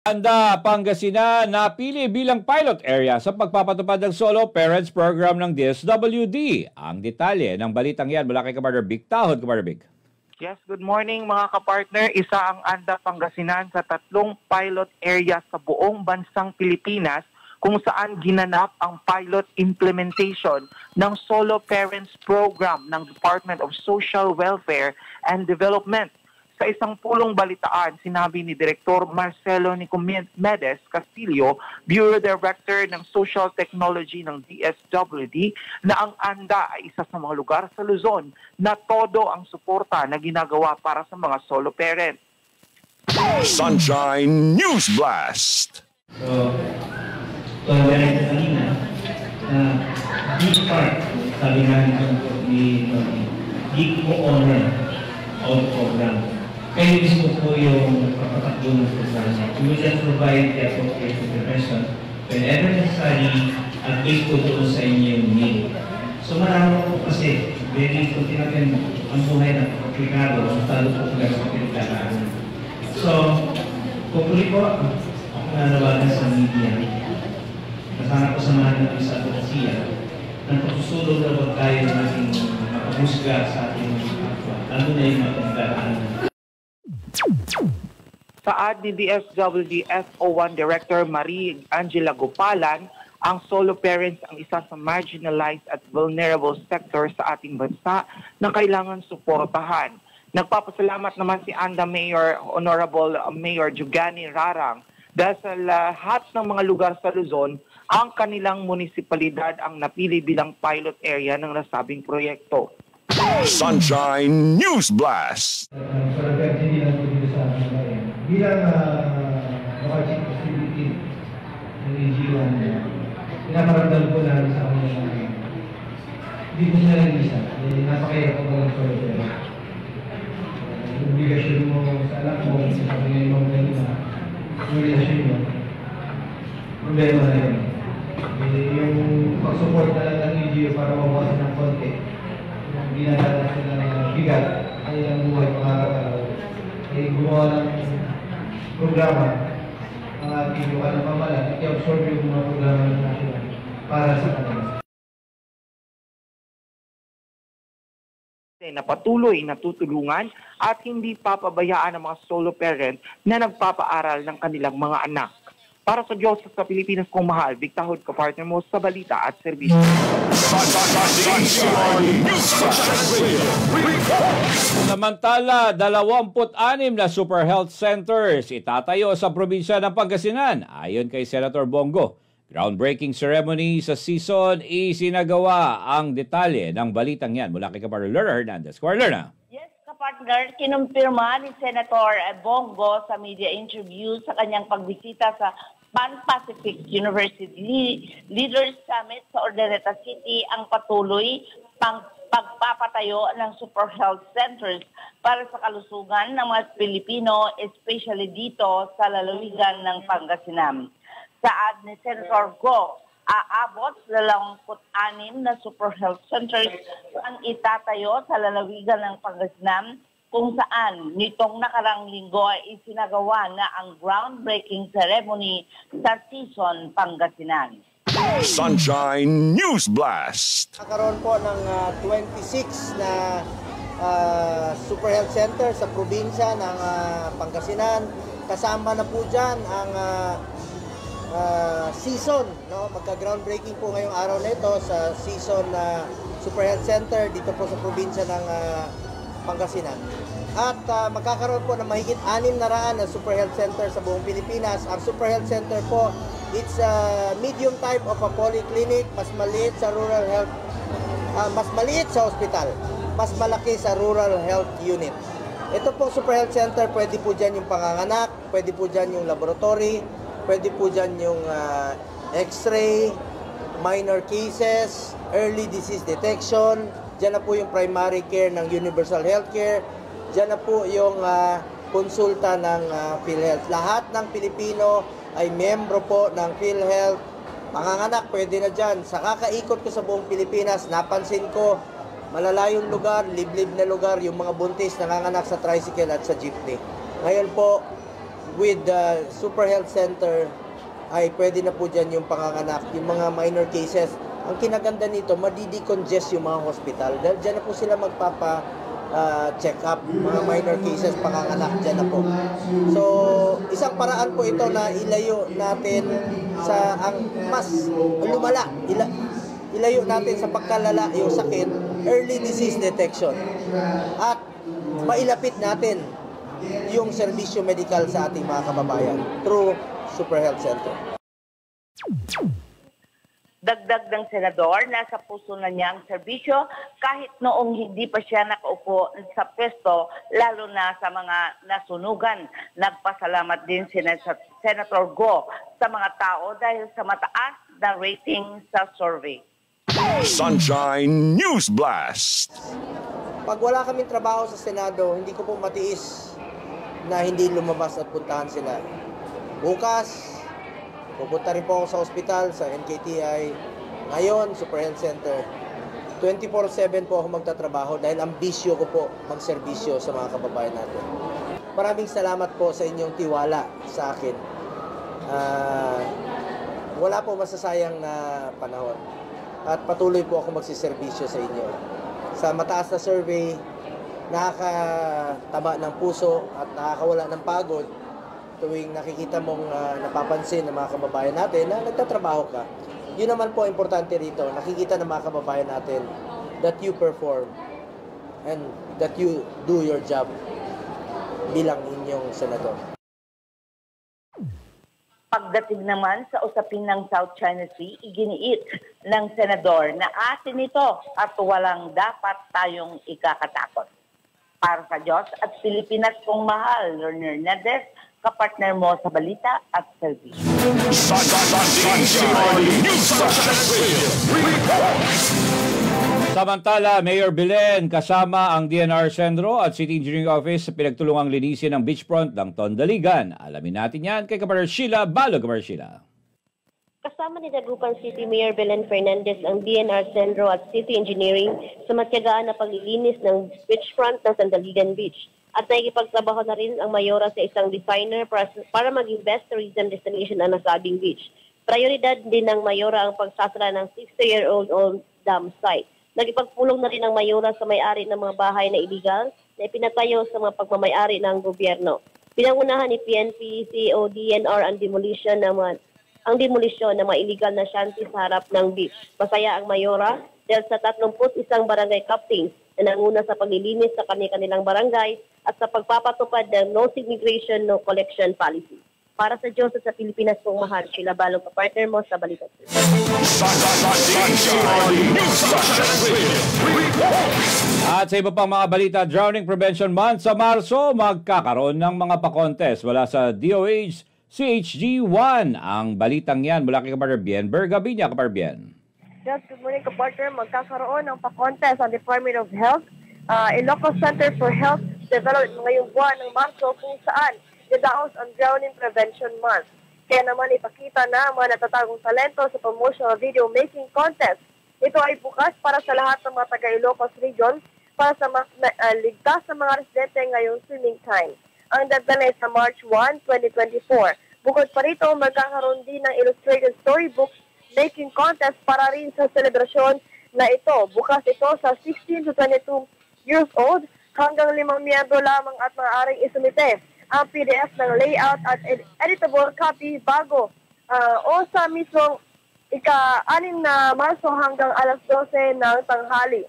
Anda, Pangasinan napili bilang pilot area sa pagpapatupad ng Solo Parents Program ng DSWD. Ang detalye ng balitang yan mula kay Kapartner Big Tahod, Kapartner Big. Yes, good morning mga kapartner. Isa ang Anda, Pangasinan sa 3 pilot area sa buong bansang Pilipinas kung saan ginanap ang pilot implementation ng Solo Parents Program ng Department of Social Welfare and Development. Sa isang pulong balitaan, sinabi ni Direktor Marcelo Nicomedes Castillo, Bureau Director ng Social Technology ng DSWD, na ang ANDA ay isa sa mga lugar sa Luzon na todo ang suporta na ginagawa para sa mga solo parents. Sunshine News Blast! So ganito kanina, big part, sabi nga ni big co-owner of program. Kayo mismo po yung papatakbo ng programa. We will just provide the appropriate intervention whenever necessary at based po doon sa inyong need. So marami po kasi, very po natin ang buhay ng komplikado, talo po pala sa pinagdaan. So, kung po, ako nanawagan sa media, kasama ko sa mga natin sa advokasya, ng pagsusulong na huwag tayo ng ating makahusga sa ating kapwa, lalo na yung mga pinagdaan. Saad ni DSWD SO1 Director Marie Angela Gopalan, ang solo parents ang isa sa marginalized at vulnerable sector sa ating bansa na kailangan suportahan. Nagpapasalamat naman si ANDA Mayor Honorable Mayor Jugani Rarang dahil sa lahat ng mga lugar sa Luzon, ang kanilang munisipalidad ang napili bilang pilot area ng nasabing proyekto. Sunshine News Blast! Bilang local chief facility ng AG1, pinaparamdam ko na sa akin na hindi ko siya lang isa. Napakahirap ko ng solo. Yung obligasyon mo sa anak mo, sa ngayon mo kanina, yung relasyon mo, problema na yun. Yung pag-support na lang ng AG para mabawasan ng konti, hindi na natin na bigat, kanilang buhay pangarap-araw, ay gumawa ng programa ang ating lokal na pamahalaan at i-absorb yung mga programa ng national para sa kanila. Na patuloy na tutulungan at hindi papabayaan ang mga solo parent na nagpapaaral ng kanilang mga anak. Para sa Diyos sa Pilipinas kong mahal, Big Tahod, kapartner mo sa balita at serbisyo. Samantala, 26 na Super Health Centers itatayo sa probinsya ng Pangasinan. Ayon kay Senator Bongo, groundbreaking ceremony sa season isinagawa. Ang detalye ng balitang yan mula kay Kapartner Lerna Hernandez. Lerna. Yes, kapartner, kinumpirma ni Senator Bongo sa media interview sa kanyang pagbisita sa Pan-Pacific University Leaders Summit sa Ordaneta City ang patuloy pagpapatayo ng Super Health Centers para sa kalusugan ng mga Pilipino, especially dito sa lalawigan ng Pangasinan. Saad ni Senator Go, aabot sa 26 na Super Health Centers ang itatayo sa lalawigan ng Pangasinan, kung saan nitong nakarang linggo ay isinagawa na ang groundbreaking ceremony sa Season Pangasinan. Sunshine News Blast! Nakaroon po ng 26 na Super Health Center sa probinsya ng Pangasinan. Kasama na po dyan ang season, no? Magka-groundbreaking po ngayong araw na ito sa season Super Health Center dito po sa probinsya ng Pangasinan. At magkakaroon po ng mahigit 600 na Super Health Center sa buong Pilipinas. Ang Super Health Center po, it's a medium type of a polyclinic, mas maliit sa rural health, mas maliit sa hospital, mas malaki sa rural health unit. Ito po Super Health Center, pwede po dyan yung panganganak, pwede po dyan yung laboratory, pwede po dyan yung x-ray, minor cases, early disease detection, dyan na po yung primary care ng universal healthcare, dyan na po yung konsulta ng PhilHealth. Lahat ng Pilipino ay membro po ng PhilHealth. Panganganak, pwede na dyan. Sa kakaikot ko sa buong Pilipinas, napansin ko, malalayong lugar, liblib na lugar, yung mga buntis nanganganak sa tricycle at sa jeepney. Ngayon po, with the Super Health Center ay pwede na po dyan yung panganganak, yung mga minor cases. Ang kinaganda nito, madidecongest yung mga hospital. Dahil dyan na po sila check up, mga minor cases, panganganak dyan na po. So, isang paraan po ito na ilayo natin sa ang mas lumala. Ilayo natin sa pagkalala yung sakit, early disease detection. At mailapit natin yung serbisyo medikal sa ating mga kababayan through Super Health Center. Dagdag ng senador, nasa puso na niya ang serbisyo kahit noong hindi pa siya nakaupo sa pwesto, lalo na sa mga nasunugan. Nagpasalamat din si Senator Go sa mga tao dahil sa mataas na rating sa survey. Sunshine News Blast. Pag wala kaming trabaho sa Senado, hindi ko po matiis na hindi lumabas at puntahan sila. Bukas, pupunta rin po ako sa ospital, sa NKTI. Ngayon, Super Health Center. 24/7 po ako magtatrabaho dahil ambisyo ko po magserbisyo sa mga kababayan natin. Maraming salamat po sa inyong tiwala sa akin. Wala po masasayang na panahon. At patuloy po ako magsiserbisyo sa inyo. Sa mataas na survey, nakakataba ng puso at nakakawala ng pagod tuwing nakikita mong napapansin ng mga kababayan natin na nagtatrabaho ka. Yun naman po importante rito. Nakikita ng mga kababayan natin that you perform and that you do your job bilang inyong senador. Pagdating naman sa usapin ng South China Sea, iginiit ng senador na atin ito at walang dapat tayong ikakatakot. Para sa Diyos at Pilipinas kong mahal, Learner Nades, kapartner mo sa balita at service. Samantala, Mayor Belen kasama ang DNR Sentro at City Engineering Office sa pinagtulungang linisin ng beachfront ng Tondaligan. Alamin natin yan kay Kapatid Sheila Balo. Kapatid Sheila. Kasama ni Dagupan City Mayor Belen Fernandez ang DNR Sentro at City Engineering sa matyagaan na paglilinis ng beachfront ng Tondaligan Beach. At nakikipagtrabaho na rin ang mayora sa isang designer para maging best tourism destination ang nasabing beach. Prioridad din ng mayora ang pagsasara ng 60-year-old old dam site. Nagipagpulong na rin ang mayora sa may-ari ng mga bahay na illegal na ipinatayo sa mga pagmamay-ari ng gobyerno. Pinangunahan ni PNP, CEO, DNR ang demolisyon ng mga illegal na shanty sa harap ng beach. Masaya ang mayora dahil sa 31 barangay captains na nanguna sa paglilinis sa kanilang barangay at sa pagpapatupad ng no segregation, no collection policy. Para sa Diyos at sa Pilipinas kong mahal, Sheila Balong, kapartner mo sa Balita. At sa iba pang mga balita, Drowning Prevention Month sa Marso, magkakaroon ng mga pa-contest wala sa DOH CHG1. Ang balitang yan mula kay Kapartner Bien Bergabinya. Kapartner Bien. Yes, good morning, kapartner. Magkakaroon ng pa-contest ang Department of Health, Ilocos Center for Health Development ngayong buwan ng Marso kung saan dadaos ang Drowning Prevention Month. Kaya naman ipakita na ang mga natatagong talento sa promotional video making contest. Ito ay bukas para sa lahat ng mga taga-Ilocos region para sa mas ligtas sa mga residente ngayong swimming time. Ang deadline ay sa March 1, 2024. Bukod pa rito, magkakaroon din ng illustrated storybooks making contest para rin sa selebrasyon na ito. Bukas ito sa 16 to 22 years old hanggang 5 miyembro lamang at maaaring isumite ang PDF ng layout at editable copy bago o sa mismong ika-6 na Marso hanggang alas 12 ng tanghali.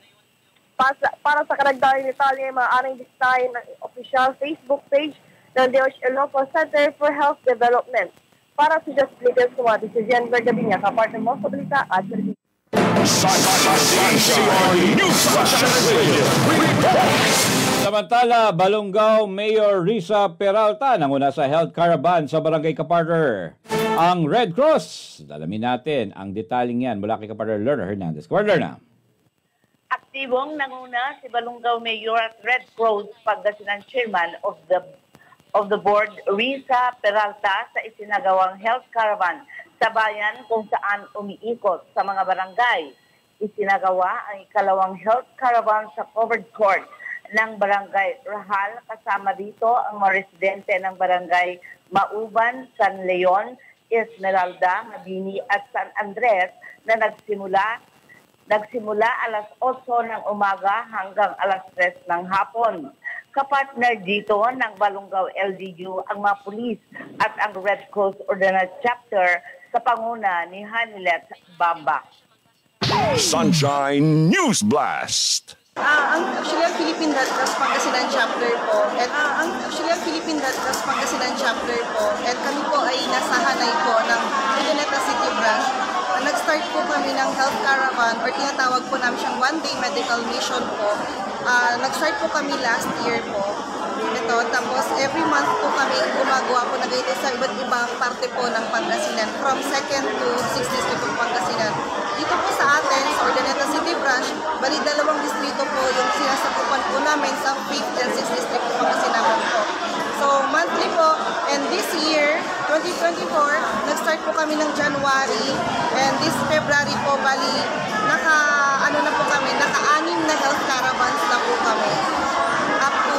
Para sa karagdagang detalye, maaaring bisitahin ng official Facebook page ng DOH Ilocos Center for Health Development. Para sa Just Little Squad, si Jen Bergabinya, kapartner mo sa balita at service. Samantala, Balongaw Mayor Risa Peralta nanguna sa health caravan sa Barangay Kapartner. Ang Red Cross, alamin natin ang detaling yan mula kay Kapartner Lerner Hernandez. Kapartner na. Aktibong nanguna si Balongaw Mayor at Red Cross Pangasinan Chairman of the Board, Risa Peralta, sa isinagawang health caravan sa bayan kung saan umiikot sa mga barangay. Isinagawa ang ikalawang health caravan sa covered court ng Barangay Rahal. Kasama dito ang mga residente ng Barangay Mauban, San Leon, Esmeralda, Mabini at San Andres na nagsimula alas 8 ng umaga hanggang alas 3 ng hapon. Kapartner dito ng Balongaw LGU ang mga pulis at ang Red Cross Ordinance Chapter sa panguna ni Hanilet Bamba. Sunshine News Blast. Ang Philippine Red Cross Pangasinan Chapter po, at kami po ay nasa Hanay po ng Urdaneta City Branch. Nag-start po kami ng health caravan or tinatawag po namin siyang one-day medical mission po. Nag-start po kami last year po. Ito, tapos every month po kami gumagawa po nag-ito sa iba't ibang parte po ng Pangasinan from 2nd to 6th District of Pangasinan. Dito po sa atin, sa Urdaneta City Branch, bali 2 distrito po yung sinasakupan po namin sa 5th and 6th District of Pangasinan po. So, monthly po, and this year, 2024, nag-start po kami ng January, and this February po, bali, naka-6 na health caravans na po kami. Up to...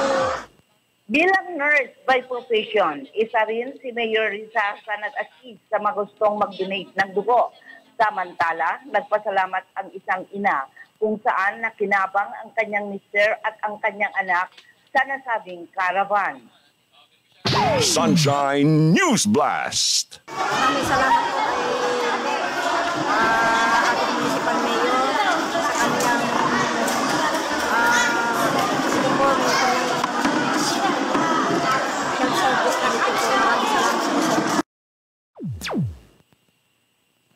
Bilang nurse by profession, isa rin si Mayor Risa sa nag-assist sa magustong mag-donate ng dugo. Samantala, nagpasalamat ang isang ina kung saan nakinabang ang kanyang mister at ang kanyang anak sa nasabing caravan. Sunshine News Blast. Maraming salamat po kay ating municipal mayor sa kanyang support ng health service na dito po. Maraming salamat po sa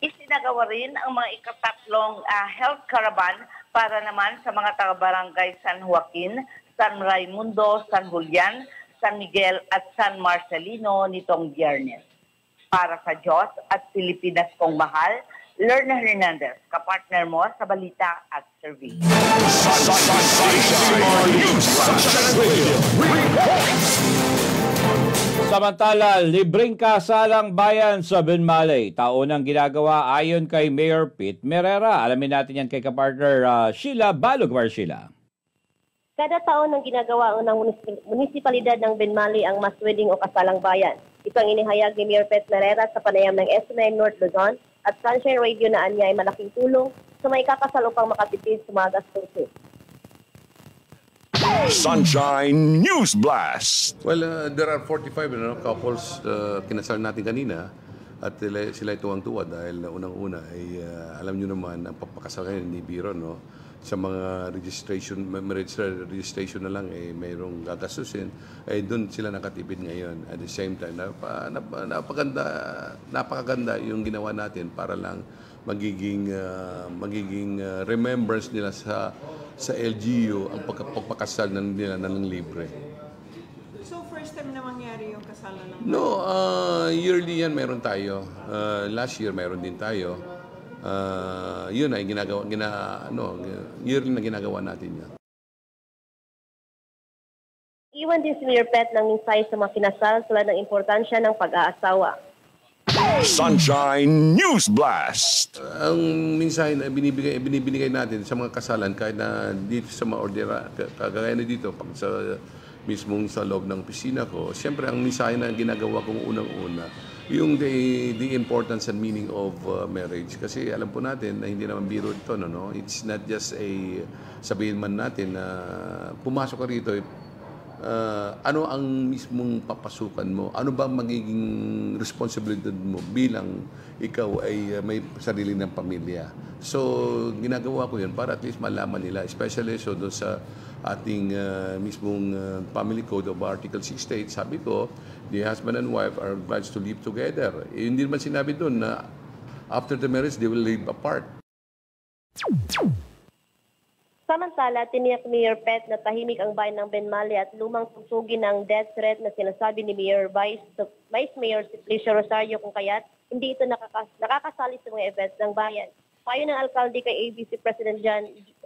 Isinagawa rin ang mga ikatatlong health caravan para naman sa mga taga-barangay San Joaquin, San Raimundo, San Julian, San Miguel at San Marcelino nitong Biyernes. Para sa Diyos at Pilipinas kong mahal, Lerna Hernandez, kapartner mo sa balita at service. Samantala, libreng kasalang bayan sa Benmalay. Taon ang ginagawa ayon kay Mayor Pete Merera. Alamin natin yan kay kapartner Sheila Balog. Sheila. Kada taon ang ginagawa ng munisipalidad ng Benmali ang mass wedding o kasalang bayan. Ito ang inihayag ni Mayor Pete Merera sa panayam ng SMN North Luzon at Sunshine Radio na anya ay malaking tulong sa may kakasal upang makatipid sa mga gastusin. Sunshine News Blast. Well, there are 45 couples kinasal natin kanina at sila tuwang-tuwa dahil unang-una ay alam nyo naman ang papakasal ngayon ni Biro, no? Sa mga marriage registration na lang mayroong gagastusin, doon sila nakatipid ngayon. At the same time, napakaganda yung ginawa natin para lang magiging remembrance nila sa LGU ang pagpapakasal nila ng libre. So, first time na mangyari yung kasalan ng... No, yearly yan meron tayo. Last year meron din tayo. Yun ay yearly na ginagawa natin yan. Iwan din si Mayor Pete ng mensahe sa mga kinasal tulad ng importansya ng pag-aasawa. Sunshine News Blast. Ang mensahe na binibigay natin sa mga kasalan kahit na dito sa mga ordera, kagaya na dito, pag mismong sa loob ng opisina ko, siyempre ang mensahe na ginagawa kong unang-una, yung the importance and meaning of marriage. Kasi alam po natin na hindi naman biro ito, no? It's not just sabihin man natin na pumasok ka rito, ano ang mismong papasukan mo? Ano ba magiging responsibilidad mo bilang ikaw ay may sarili ng pamilya? So, ginagawa ko yun para at least malaman nila, especially so doon sa ating mismong family code of Article 68. Sabi ko, the husband and wife are obliged to live together. Hindi naman sinabi doon na after the marriage, they will live apart. Samantala, tiniyak ni Mayor Pete na tahimik ang bayan ng Benmali at lumang susugin ng death threat na sinasabi ni Vice Mayor Simplicio Rosario kung kaya't hindi ito nakakasali sa mga events ng bayan. Payo ng alkalde kay ABC President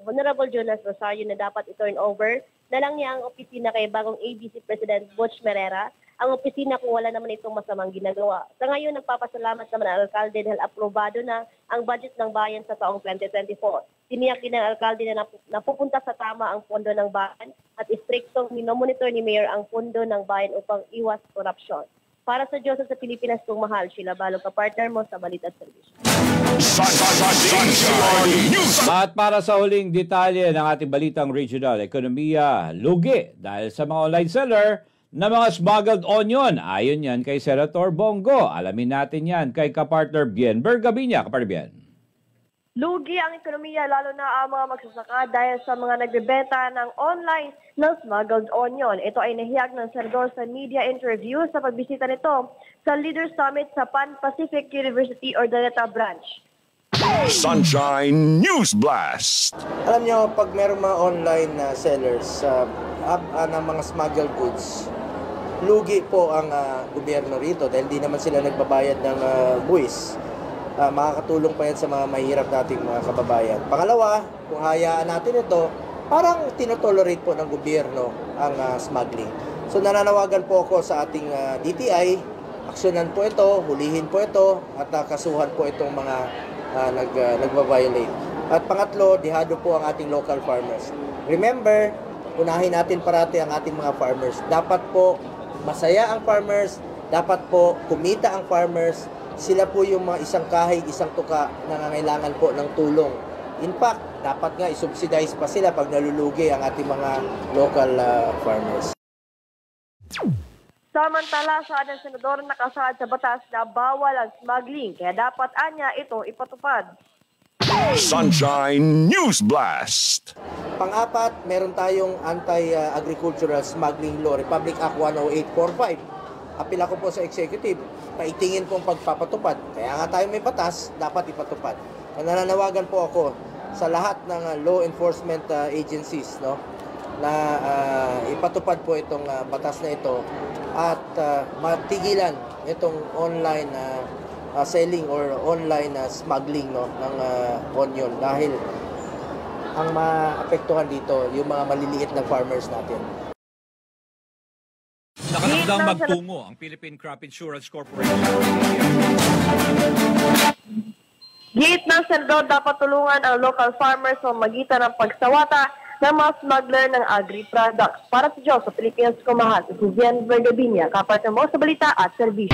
Honorable Jonas Rosario na dapat i-turn over na lang niya ang opisina kay bagong ABC President Butch Merera, ang opisina kung wala naman itong masamang ginagawa. Sa ngayon, nagpapasalamat naman ang alkalde dahil aprobado na ang budget ng bayan sa taong 2024. Tiniyak din ng alkalde na napupunta sa tama ang pondo ng bayan at istriktong minomonitor ni Mayor ang pondo ng bayan upang iwas korupsyon. Para sa Diyos at sa Pilipinas kong mahal, Sheila Balog, kapartner mo sa Balita at Servisyo. At para sa huling detalye ng ating balitang regional, ekonomiya, lugi dahil sa mga online seller na mga smuggled onion. Ayon yan kay Senator Bongo. Alamin natin yan kay kapartner Bien Bergabiña. Kapartner Bien. Lugi ang ekonomiya lalo na ang mga magsasaka dahil sa mga nagbebenta ng online ng smuggled onion. Ito ay nahiyag ng senador sa media interview sa pagbisita nito sa Leaders Summit sa Pan Pacific University Ordoneta Branch. Sunshine News Blast. Alam nyo, pag meron mga online sellers ng mga smuggled goods, lugi po ang gobyerno rito dahil di naman sila nagbabayad ng buwis. Makakatulong pa yan sa mga mahirap nating mga kababayan. Pangalawa, kung hayaan natin ito, parang tinotolerate po ng gobyerno ang smuggling. So nananawagan po ako sa ating DTI, aksyonan po ito, hulihin po ito, at kasuhan po itong mga nagbabiolate. At pangatlo, dihado po ang ating local farmers. Remember, unahin natin parati ang ating mga farmers. Dapat po masaya ang farmers, dapat po kumita ang farmers. Sila po yung mga isang kahig, isang tuka na nangangailangan po ng tulong. In fact, dapat nga isubsidize pa sila pag nalulugi ang ating mga local farmers. Samantala, sa ng senador nakasaad sa batas na bawal ang smuggling, kaya dapat anya ito ipatupad. Sunshine News Blast. Pang-apat, meron tayong anti-agricultural smuggling law, Republic Act 10845. Apil ako po sa executive, paitingin po ang pagpapatupad. Kaya nga tayo may batas, dapat ipatupad. Nananawagan po ako sa lahat ng law enforcement agencies, no, na ipatupad po itong batas na ito at matigilan itong online selling or online smuggling, no, ng onion dahil ang maapektuhan dito yung mga maliliit na farmers natin. Nakatakdang magtungo ang Philippine Crop Insurance Corporation. Giit ng senador, dapat tulungan ang local farmers sa magitan ng pagsawata ng mga smuggler ng agri-products. Para sa Diyos, sa Pilipinas kumahal, si Bien Bergabiña, kapartner mo sa Balita at Servisyo.